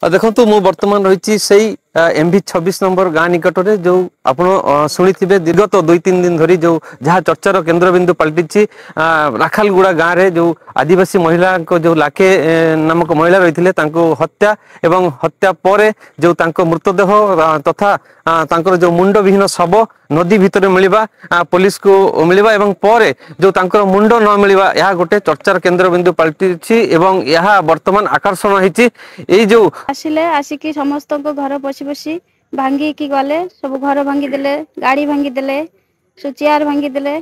देखो मु बर्तमान रही से एमवी 26 नंबर गाँ निकट में जो आप शुणी दीर्घत 2-3 दिन धरी जो जहाँ चर्चार केन्द्रबिंदु पलटि राखालगुड़ा गाँव में जो आदिवासी महिला जो लाखे नामक महिला रही हत्या एवं हत्या पर जो मृतदेह तथा जो मुंड विहीन शव नदी भितर मिलवा पुलिस को मिलवा एवं पर जो मुंड न मिलवा यह गोटे चर्चार केन्द्रबिंदु पलटि एवं यह वर्तमान आकर्षण होती जो आसिकी समस्त घर पशि पशि भांगी की गले सब घर भांगी देले गाड़ी भांगी देले सब चेयर भांगी देले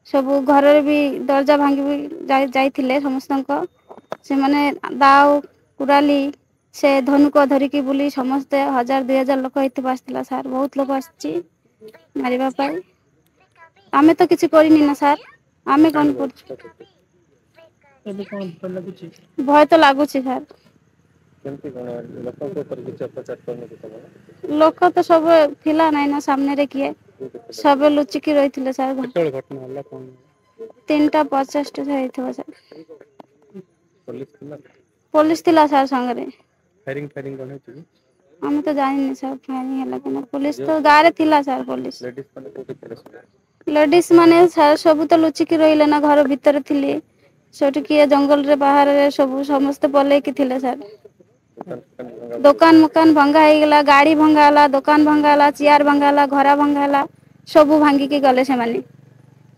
सब घर भी दरजा भांगी जाइथिले समस्त से माने दाव कुराली से धनुक धरिकी बुली समस्ते 1000-2000 लोक आसला सार बहुत लोक आसी मारिबा पाई आमे तो किसी करिनी ना सार आमे कौन कर भय तो लागुची सार लोक तो सब थिला नहीं ना सामने रे किए सब लुचिकी रही थिले सर 3:50 होइथबा सर पुलिस थिला सर संगे फायरिंग कोन हेछि हम तो जानि नहीं सर फायरिंग हला केना पुलिस तो गारे थिला सर पुलिस लेडीज माने सर सब तो लुचिकी रहिले ना घर भीतर थिली सोटी किए जंगल रे बाहर रे सब समस्त पले की थिले सर दुकान मकान भंगा हो गला गाड़ी भंगाला दुकान भंगाला चेयर भंगाला घरा भंगाला सब भांगी की गले से माने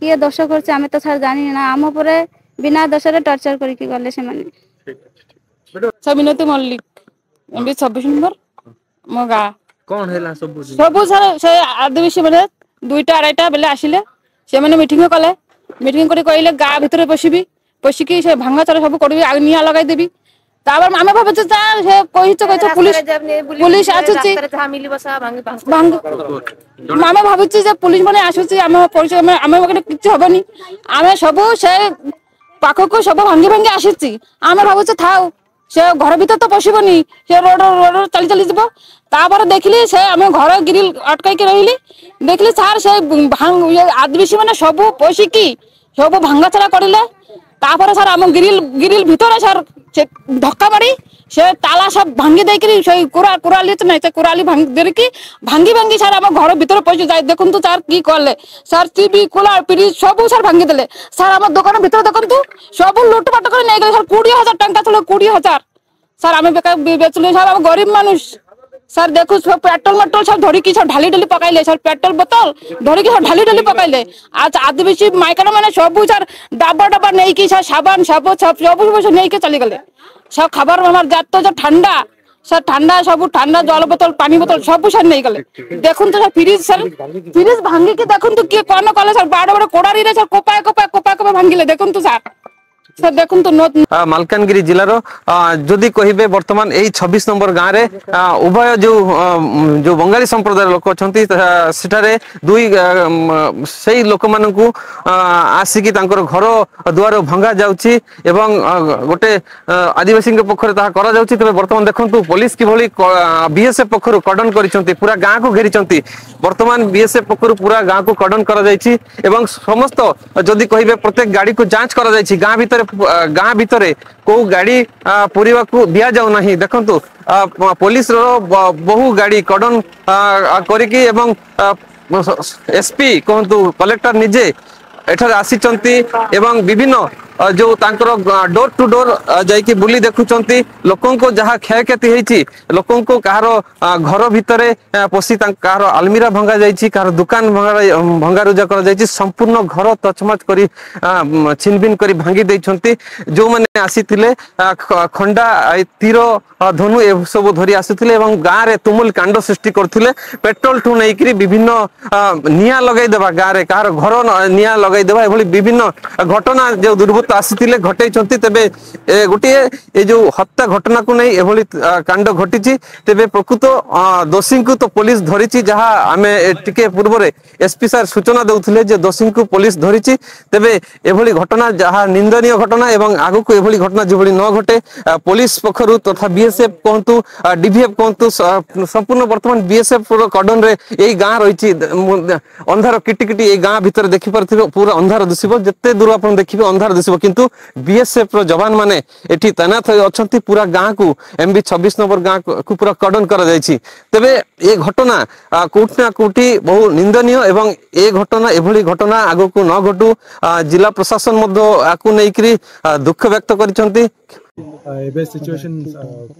किए दोष करছে আমি তো স্যার জানি না आम परे बिना दोषरे टर्चर करके गले से माने सबिनती मल्लिक एमबी 26 नंबर मो गा कौन हैला सब सर से आदिवासी माने 2टा-2:30 बेले आसिले से माने मीटिंग कले मीटिंग करी कहले गा भीतर पसिबी पसिकी से भांगा चला सब करबी आ निया लगाई देबी ताबर आमे भाबछ से कहिछ पुलिस पुलिस आछुची मिली बसा भांग आमे भाबछ जे पुलिस माने आछुची आमे परिचय आमे मके किछ हबनी आमे सब से पाखो को सब भांगी भांगी आछुची आमे भाबछ थाउ से घर भीतर तो पसिबनी से रोड चली चली जबो तापर देखली से आमे घर ग्रिल अटकाई के रहिली देखली सार से भांग आदिवासी माने सब पसिकी सब भांगा चला करिले तापर सर आम ग्रिल भीतर सर से धक्का मारी से ताला सब भांगी देकरी से कुराली तो नहीं से कुराली भांगी भांगी सर आम घर भीतर पहुंची जाए देखु सर की कले सर टीवी कूलर फ्रिज सब सर भांगी देले सर आम दुकान भीतर देखु सब लुटपाट कर नहीं गले सर 20,000 टंका चलो 20,000 सर आम बेचलु सर आम गरीब मानुष सर देखु सब पेट्रोल मेट्रोल सब धरिकी सब ढाली ढाली पकाइले सर पेट्रोल बोतल धरिकी सब ढाली ढाली पकाइले आज आदिवासी माइकन माने सब सर डाबा डाबा नहीं की सर साबान सब नहीं के चली गले सब खबर हमार जात तो ठंडा सर ठंडा सब ठंडा जल बोतल पानी बोतल सब सर नहीं गले देखुन तो सर फ्रिज भांगी के देखुन तो किए कौन कले सर बड़ बड़ कोड़ारी रे सर कोपा भांगिले देखुन तो सर देखुन तो मालकानगिरी जिलार जदि कहिबे वर्तमान एही 26 नंबर गाँव रे उभय जो बंगाली संप्रदाय लोक अछंती सेठारे दुई सेही लोक मानकू आसिकी तांकर घर दुआर भंगा जाउची एवं गोटे आदिवासी के पक्षरे ताहा करा जाउची तबे वर्तमान देखंतु पुलिस कि भली बीएसएफ पक्षरु कॉर्डन करिसंती पूरा गाँ को घेरिसंती वर्तमान बीएसएफ पक्षरु पूरा गाँ को कॉर्डन करा जायछि एवं समस्त जदि कहिबे प्रत्येक गाड़ी को जांच करा जायछि गाँ भितर को गाड़ी पूरीवा को दिया जाउ नहीं देखंतु पुलिस रो बहु गाड़ी कॉर्डन करिकी एवं एसपी कहंतु कलेक्टर निजे एठार आसीचंती एवं विभिन्न जो तांकर डोर टू डोर जाइकी बुली देखुचंती लोकों को जहाँ क्षयक्षति होती लोकों को कहार घर भितर पशि कहार आलमीरा भंगा जाइछि कहार दुकान भंगारुजा कर जाइछि संपूर्ण घर तचमच करी छिनबिन करी भांगी देइछंती जो माने आसीथिले खंडा तीर धनु ए सब धरी आसीथिले एवं गाँ रे तुमुल कांड सृष्टि करथिले पेट्रोल ठू नैकरी विभिन्न निया लगाई देबा गाँ रे कहार घर निया लगाई देबा एभली विभिन्न घटना जो दुर्बृत्त आसीथिले घटैछंती तेबे गोटे ए जो हत्या घटना को नहीं एभली कांड घटिछि तेबे प्रकृत दोषी को तो पुलिस धरिछि जहा आमे टिके पूर्व रे एसपी सर सूचना देउथिले जे दोषी को पुलिस धरिछि तेबे एभली घटना जहा निंदनीय घटना एवं आगु को एभली घटना जेभली न घटे पुलिस पक्षरु तथा बीएसएफ कहंतु डीवीएफ कहंतु संपूर्ण वर्तमान बीएसएफ कॉर्डन रे एई गाँ रहिछि अंधार किटिकिटी ए गाँ भीतर देखि परथिबे पूरा अंधार दिसिबो जत्ते दूर आपण देखिबे अंधार दिसिबो आसो किंतु बीएसएफ रो जवान माने एठी तैनात अछंती पूरा गाँ को एमबी 26 नंबर गाँ को पूरा कर्डन कर जायछि तबे ए घटना कोठी ना कोठी बहु निंदनीय एवं ए घटना एभली घटना आगो को न घटू जिला प्रशासन मध्य आकु नेकरी दुख व्यक्त करिसंती एबे सिचुएशन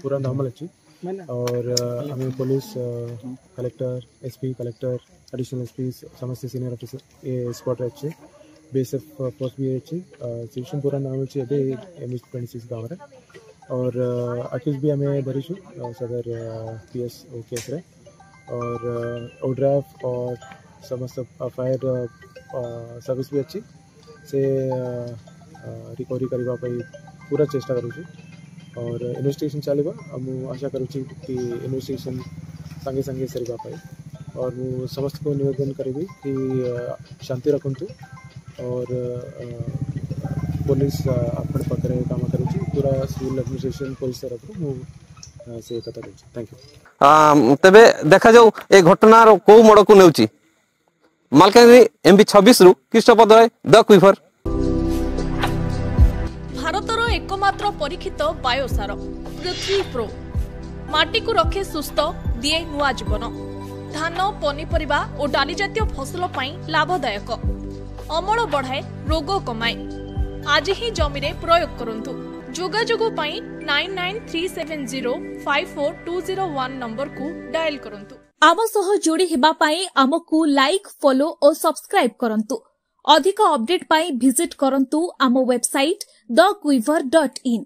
पूरा नॉर्मल अछि और हमें police collector SP collector additional SP समस्त सीनियर ऑफिसर ए स्पॉट अच्छे बीएसएफ फोर्स भी अच्छी सिचुएशन पूरा नॉर्मल अछि एबे एमएच26 गाँव रे और अक्यूज भी हमें धरिछु सदर पीएस केस रे और ओड्राफ और समस्त फायर सर्विस भी अच्छी से रिकवरी करबा पई पूरा चेष्टा करूछु और इन्वेस्टिगेशन चलेगा हम आशा करूँ कि इन्वेस्टिगेशन संगे संगे सरीबा पाए और मु समस्त को निवेदन करेगी कि शांति रखंतु और पुलिस अपने पाखरे काम करूँ पूरा सिविल एडमिनिस्ट्रेशन पुलिस तरफ मु से कथा करूँ थैंक यू तबे देखा जाऊ ए घटनार को मोड़ को नेउची मालकानगिरी एमबी 26 रु कृष्णपद राय द क्विफर भारतर एकमात्र परीक्षित बायोसार पृथ्वी प्रो माटी को रखे सुस्थ दिए नुआ जीवन धान पनीपरिबा और डाली जातीय फसल पाई लाभदायक अमल बढ़ाए रोग कमाए आज ही जमीरे प्रयोग करंतु जोगाजोग पाई 9937054201 नंबर को डायल करंतु आम सह जोड़ी हेबा पाई आमको लाइक फॉलो और सब्सक्राइब करंतु अधिक अपडेट पाई विजिट करंतु आम वेबसाइट thequiver.in